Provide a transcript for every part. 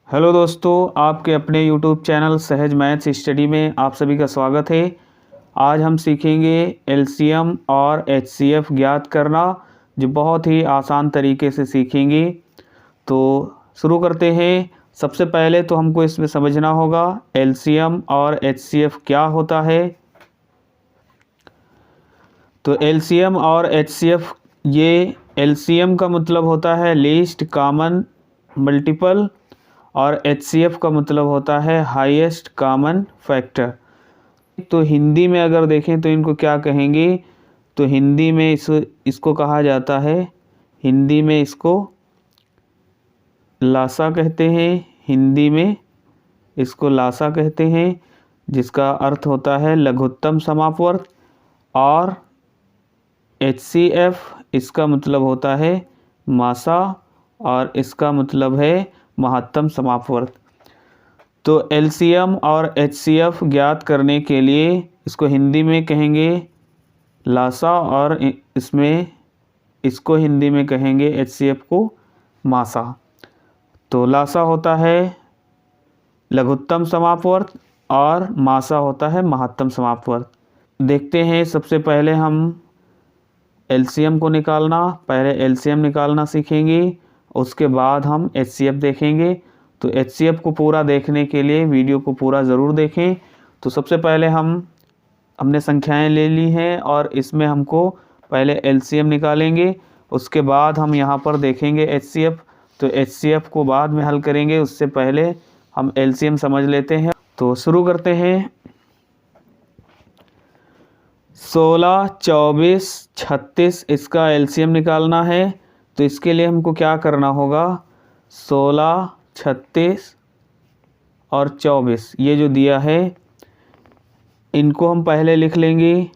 Hello दोस्तों, आपके अपने YouTube चैनल सहज मैथ्स स्टडी में आप सभी का स्वागत है। आज हम सीखेंगे एलसीएम और एचसीएफ ज्ञात करना, जो बहुत ही आसान तरीके से सीखेंगे। तो शुरू करते हैं। सबसे पहले तो हमको इसमें समझना होगा एलसीएम और एचसीएफ क्या होता है। तो एलसीएम और एचसीएफ, ये एलसीएम का मतलब होता है लीस्ट कॉमन मल्टीपल और एचसीएफ का मतलब होता है हाईएस्ट कॉमन फैक्टर। तो हिंदी में अगर देखें तो इनको क्या कहेंगे, तो हिंदी में इसको कहा जाता है, हिंदी में इसको लासा कहते हैं। हिंदी में इसको लासा कहते हैं, जिसका अर्थ होता है लघुत्तम समापवर्त। और एचसीएफ, इसका मतलब होता है मासा और इसका मतलब है महत्तम समापवर्त। तो एलसीएम और एचसीएफ ज्ञात करने के लिए इसको हिंदी में कहेंगे लासा और इसको हिंदी में कहेंगे एचसीएफ को मासा। तो लासा होता है लघुत्तम समापवर्त और मासा होता है महत्तम समापवर्त। देखते हैं, सबसे पहले हम एलसीएम को निकालना, पहले एलसीएम निकालना सीखेंगे, उसके बाद हम एचसीएफ देखेंगे। तो एचसीएफ को पूरा देखने के लिए वीडियो को पूरा ज़रूर देखें। तो सबसे पहले हमने संख्याएं ले ली हैं और इसमें हमको पहले एलसीएम निकालेंगे, उसके बाद हम यहाँ पर देखेंगे एचसीएफ। तो एचसीएफ को बाद में हल करेंगे, उससे पहले हम एलसीएम समझ लेते हैं। तो शुरू करते हैं। 16, 24, 36 इसका एलसीएम निकालना है। तो इसके लिए हमको क्या करना होगा, 16, 36 और 24 ये जो दिया है इनको हम पहले लिख लेंगे।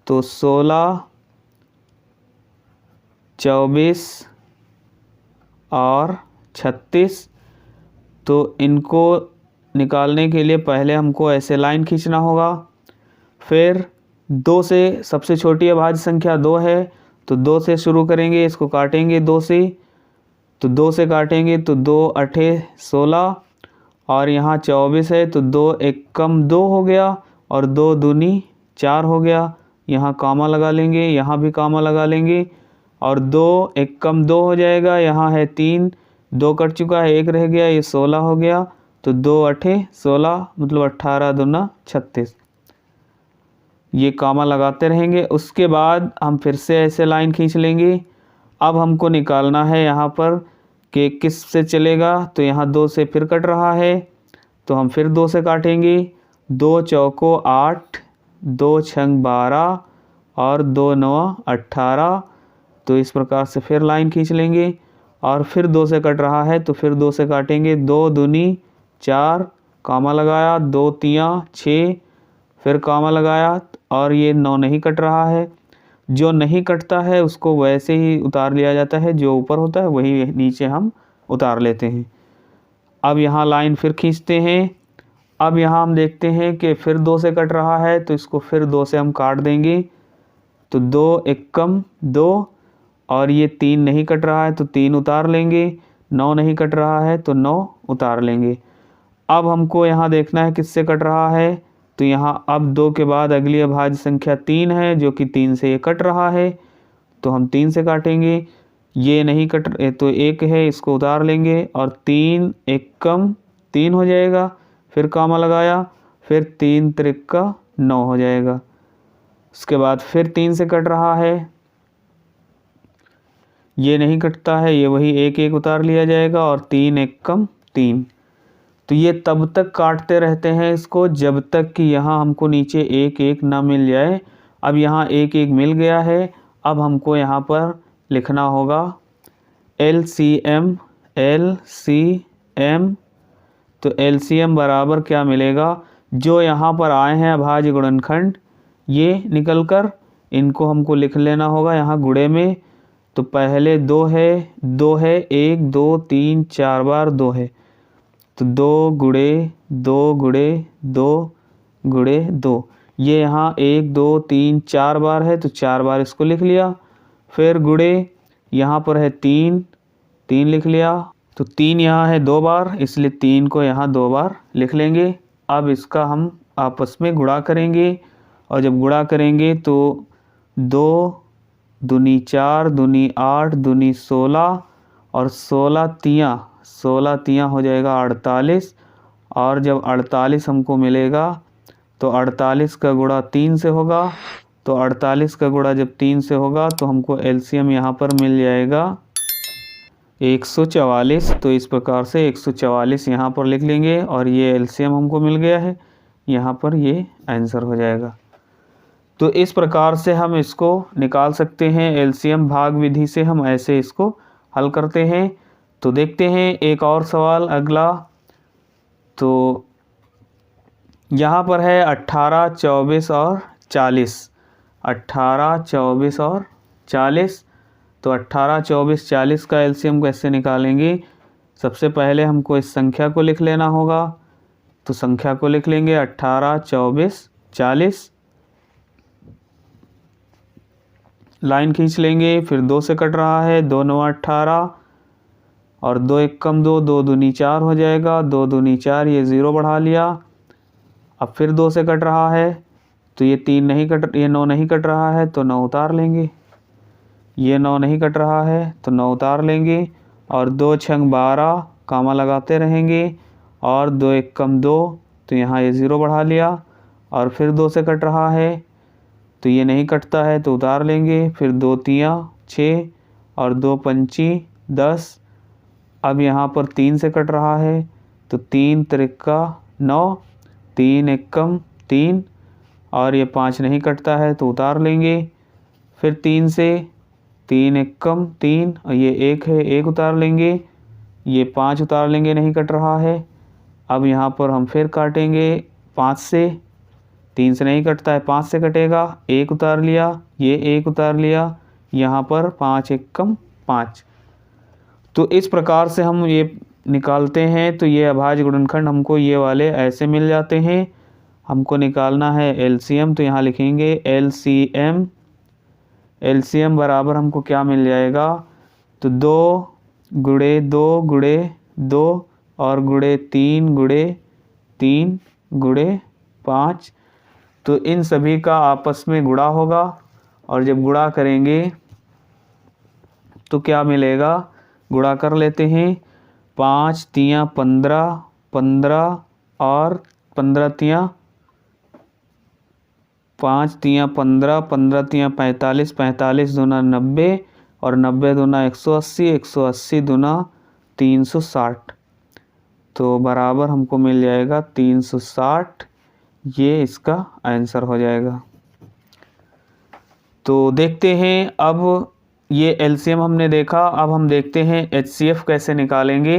तो 16, 24 और 36, तो इनको निकालने के लिए पहले हमको ऐसे लाइन खींचना होगा। फिर 2 से, सबसे छोटी अभाज्य संख्या 2 है, तो 2 से शुरू करेंगे, इसको काटेंगे 2 से। तो 2 से काटेंगे तो 2 8 16 और यहाँ 24 है, तो 2 एकम 2 हो गया और 2 दूनी 4 हो गया। यहाँ कामा लगा लेंगे, यहाँ भी कामा लगा लेंगे और 2 एकम 2 हो जाएगा। यहाँ है 3, 2 कट चुका है, 1 रह गया, ये 16 हो गया। तो 2 8 16 मतलब 18 दूना 36, ये कामा लगाते रहेंगे। उसके बाद हम फिर से ऐसे लाइन खींच लेंगे। अब हमको निकालना है यहाँ पर कि किस से चलेगा, तो यहाँ 2 से फिर कट रहा है, तो हम फिर 2 से काटेंगे। 2 चौको 8, 2 छंग 12 और 2 9 18। तो इस प्रकार से फिर लाइन खींच लेंगे और फिर 2 से कट रहा है, तो फिर 2 से काटेंगे। 2 दूनी 4, कामा लगाया, 2 तियाँ 6, फिर कामा लगाया और ये 9 नहीं कट रहा है। जो नहीं कटता है उसको वैसे ही उतार लिया जाता है, जो ऊपर होता है वही नीचे हम उतार लेते हैं। अब यहाँ लाइन फिर खींचते हैं। अब यहाँ हम देखते हैं कि फिर 2 से कट रहा है, तो इसको फिर 2 से हम काट देंगे। तो 2 एकम 2 और ये 3 नहीं कट रहा है, तो 3 उतार लेंगे। 9 नहीं कट रहा है, तो 9 उतार लेंगे। अब हमको यहाँ देखना है किससे कट रहा है, तो यहाँ अब 2 के बाद अगली अभाज्य संख्या 3 है, जो कि 3 से ये कट रहा है, तो हम 3 से काटेंगे। ये नहीं कट, तो 1 है, इसको उतार लेंगे और 3 एकम 3 हो जाएगा। फिर कामा लगाया, फिर 3 त्रिका 9 हो जाएगा। उसके बाद फिर 3 से कट रहा है, ये नहीं कटता है, ये वही 1 1 उतार लिया जाएगा और 3 एकम 3। तो ये तब तक काटते रहते हैं इसको जब तक कि यहाँ हमको नीचे 1 1 ना मिल जाए। अब यहाँ 1 1 मिल गया है। अब हमको यहाँ पर लिखना होगा LCM। LCM, तो LCM बराबर क्या मिलेगा, जो यहाँ पर आए हैं अभाज्य गुणनखंड, ये निकल कर इनको हमको लिख लेना होगा यहाँ गुणे में। तो पहले 2 है, 2 है, 1 2 3 4 बार 2 है, तो 2 गुणे 2 गुणे 2 गुणे 2, ये यहाँ 1 2 3 4 बार है, तो 4 बार इसको लिख लिया। फिर गुणे यहाँ पर है 3 3 लिख लिया। तो 3 यहाँ है 2 बार, इसलिए 3 को यहाँ 2 बार लिख लेंगे। अब इसका हम आपस में गुणा करेंगे, और जब गुणा करेंगे तो 2 दूनी 4 दूनी 8 दूनी 16 और 16 तियाँ हो जाएगा 48। और जब 48 हमको मिलेगा तो 48 का गुणा 3 से होगा। तो 48 का गुणा जब 3 से होगा तो हमको एलसीएम यहाँ पर मिल जाएगा 144। तो इस प्रकार से 144 यहाँ पर लिख लेंगे, और ये एलसीएम हमको मिल गया है, यहाँ पर ये आंसर हो जाएगा। तो इस प्रकार से हम इसको निकाल सकते हैं। एलसीएम भाग विधि से हम ऐसे इसको हल करते हैं। तो देखते हैं एक और सवाल अगला। तो यहाँ पर है 18, 24 और 40। 18, 24 और 40। तो 18, 24, 40 का एलसीएम कैसे निकालेंगे? सबसे पहले हमको इस संख्या को लिख लेना होगा। तो संख्या को लिख लेंगे 18, 24, 40। लाइन खींच लेंगे, फिर 2 से कट रहा है, 2 9 18 और 2 1 कम 2, 2 दूनी 4 हो जाएगा, 2 दूनी 4, ये 0 बढ़ा लिया। अब फिर 2 से कट रहा है, तो ये 3 नहीं कट, ये 9 नहीं कट रहा है तो 9 उतार लेंगे। ये 9 नहीं कट रहा है तो 9 उतार लेंगे, और 2 छंग 12 कामा लगाते रहेंगे, और 2 1 कम 2, तो यहाँ ये 0 बढ़ा लिया। और फिर 2 से कट रहा है तो ये नहीं कटता है तो उतार लेंगे। फिर 2 तियाँ 6 और 2 पंची 10। अब यहाँ पर 3 से कट रहा है तो 3 त्रिका 9, 3 एकम 3, और ये 5 नहीं कटता है तो उतार लेंगे। फिर 3 से 3 एकम 3, और ये 1 है, 1 उतार लेंगे। ये 5 उतार लेंगे, नहीं कट रहा है। अब यहाँ पर हम फिर काटेंगे 5 से, 3 से नहीं कटता है, 5 से कटेगा, 1 उतार लिया, ये 1 उतार लिया, यहाँ पर 5 एकम 5। तो इस प्रकार से हम ये निकालते हैं। तो ये अभाज्य गुणनखंड हमको ये वाले ऐसे मिल जाते हैं। हमको निकालना है एलसीएम, तो यहाँ लिखेंगे एलसीएम। एलसीएम बराबर हमको क्या मिल जाएगा? तो 2 गुणे 2 गुणे 2 और गुणे 3 गुणे 3 गुणे 5। तो इन सभी का आपस में गुणा होगा, और जब गुणा करेंगे तो क्या मिलेगा? गुणा कर लेते हैं। 5 तियाँ 15, 15 और 15 तियाँ 5 तियाँ 15, 15 तियाँ 45, 45 दूना 90 और 90 दूना 180, 180 दूना 360। तो बराबर हमको मिल जाएगा 360। ये इसका आंसर हो जाएगा। तो देखते हैं, अब ये एलसीएम हमने देखा, अब हम देखते हैं एचसीएफ कैसे निकालेंगे।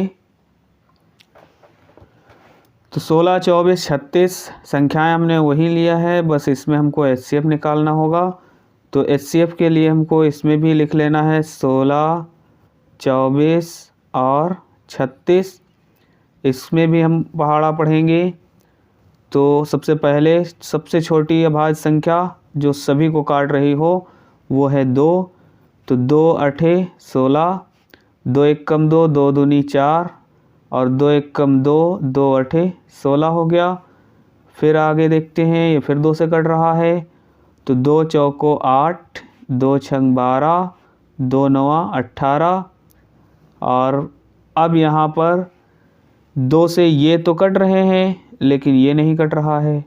तो 16, 24, 36 संख्याएं हमने वही लिया है, बस इसमें हमको एचसीएफ निकालना होगा। तो एचसीएफ के लिए हमको इसमें भी लिख लेना है 16, 24 और 36। इसमें भी हम पहाड़ा पढ़ेंगे। तो सबसे पहले सबसे छोटी अभाज्य संख्या जो सभी को काट रही हो वो है 2। तो 2 8 16, 2 1 कम 2, 2 दूनी 4 और 2 1 कम 2, 2 8 16 हो गया। फिर आगे देखते हैं, ये फिर 2 से कट रहा है। तो 2 चौको 8, 2 छंग 12, 2 नवा 18। और अब यहाँ पर 2 से ये तो कट रहे हैं लेकिन ये नहीं कट रहा है,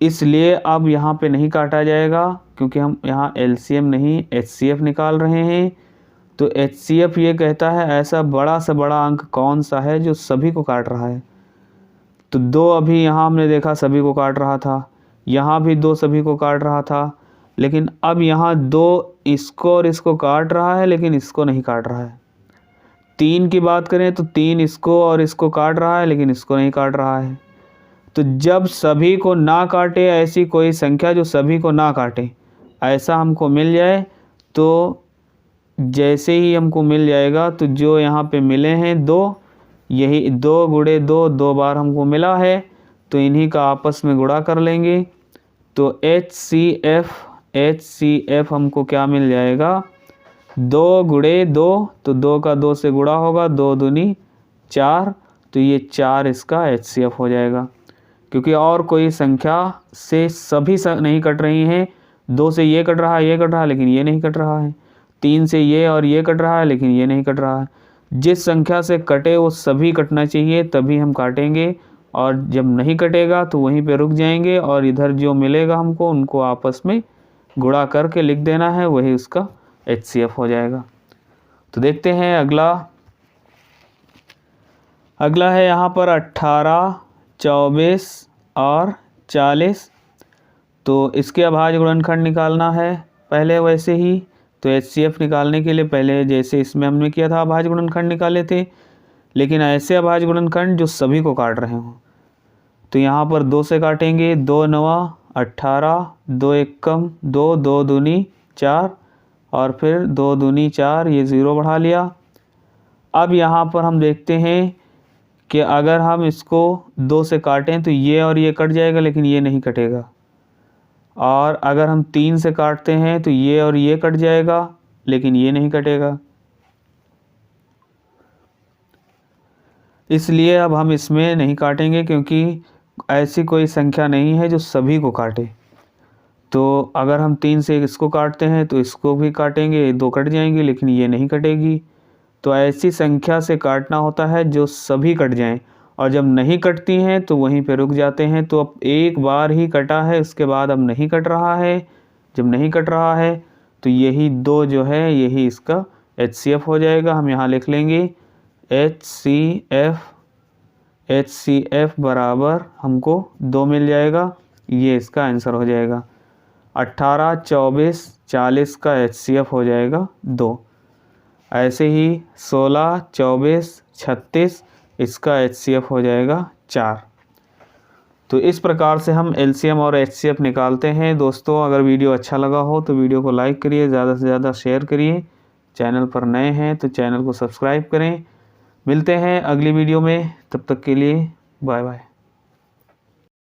इसलिए अब यहाँ पे नहीं काटा जाएगा, क्योंकि हम यहाँ एलसीएम नहीं एचसीएफ निकाल रहे हैं। तो एचसीएफ ये कहता है ऐसा बड़ा से बड़ा अंक कौन सा है जो सभी को काट रहा है। तो 2 अभी यहाँ हमने देखा सभी को काट रहा था, यहाँ भी 2 सभी को काट रहा था, लेकिन अब यहाँ 2 इसको और इसको काट रहा है लेकिन इसको नहीं काट रहा है। 3 की बात करें तो 3 इसको और इसको काट रहा है लेकिन इसको नहीं काट रहा है। तो जब सभी को ना काटे, ऐसी कोई संख्या जो सभी को ना काटे, ऐसा हमको मिल जाए, तो जैसे ही हमको मिल जाएगा तो जो यहाँ पे मिले हैं 2, यही 2 गुणे 2 2 बार हमको मिला है, तो इन्हीं का आपस में गुणा कर लेंगे। तो एच सी एफ हमको क्या मिल जाएगा? 2 गुणे 2 तो 2 का 2 से गुणा होगा, 2 दूनी 4, तो ये 4 इसका HCF हो जाएगा। क्योंकि और कोई संख्या से सभी नहीं कट रही हैं। 2 से ये कट रहा है, ये कट रहा है, लेकिन ये नहीं कट रहा है। 3 से ये और ये कट रहा है, लेकिन ये नहीं कट रहा है। जिस संख्या से कटे वो सभी कटना चाहिए, तभी हम काटेंगे। और जब नहीं कटेगा तो वहीं पे रुक जाएंगे और इधर जो मिलेगा हमको उनको आपस में गुणा करके लिख देना है, वही उसका HCF हो जाएगा। तो देखते हैं अगला है यहाँ पर 18, 24 और 40। तो इसके अभाज्य गुणनखंड निकालना है पहले वैसे ही। तो HCF निकालने के लिए पहले जैसे इसमें हमने किया था अभाज्य गुणनखंड निकाले थे, लेकिन ऐसे अभाज्य गुणनखंड जो सभी को काट रहे हों। तो यहाँ पर 2 से काटेंगे, 2 नवा 18, 2 एकम 2, 2 दूनी 4 और फिर 2 दूनी 4, ये 0 बढ़ा लिया। अब यहाँ पर हम देखते हैं कि अगर हम इसको 2 से काटें तो ये और ये कट जाएगा, लेकिन ये नहीं कटेगा। और अगर हम 3 से काटते हैं तो ये और ये कट जाएगा, लेकिन ये नहीं कटेगा। इसलिए अब हम इसमें नहीं काटेंगे, क्योंकि ऐसी कोई संख्या नहीं है जो सभी को काटे। तो अगर हम 3 से इसको काटते हैं तो इसको भी काटेंगे, 2 कट जाएंगे, लेकिन ये नहीं कटेगी। तो ऐसी संख्या से काटना होता है जो सभी कट जाएं, और जब नहीं कटती हैं तो वहीं पे रुक जाते हैं। तो अब एक बार ही कटा है, उसके बाद अब नहीं कट रहा है। जब नहीं कट रहा है तो यही 2 जो है यही इसका HCF हो जाएगा। हम यहाँ लिख लेंगे HCF बराबर हमको 2 मिल जाएगा, ये इसका आंसर हो जाएगा। 18, 24, 40 का HCF हो जाएगा 2। ऐसे ही 16, 24, 36 इसका HCF हो जाएगा 4। तो इस प्रकार से हम LCM और HCF निकालते हैं। दोस्तों, अगर वीडियो अच्छा लगा हो तो वीडियो को लाइक करिए, ज़्यादा से ज़्यादा शेयर करिए। चैनल पर नए हैं तो चैनल को सब्सक्राइब करें। मिलते हैं अगली वीडियो में, तब तक के लिए बाय बाय।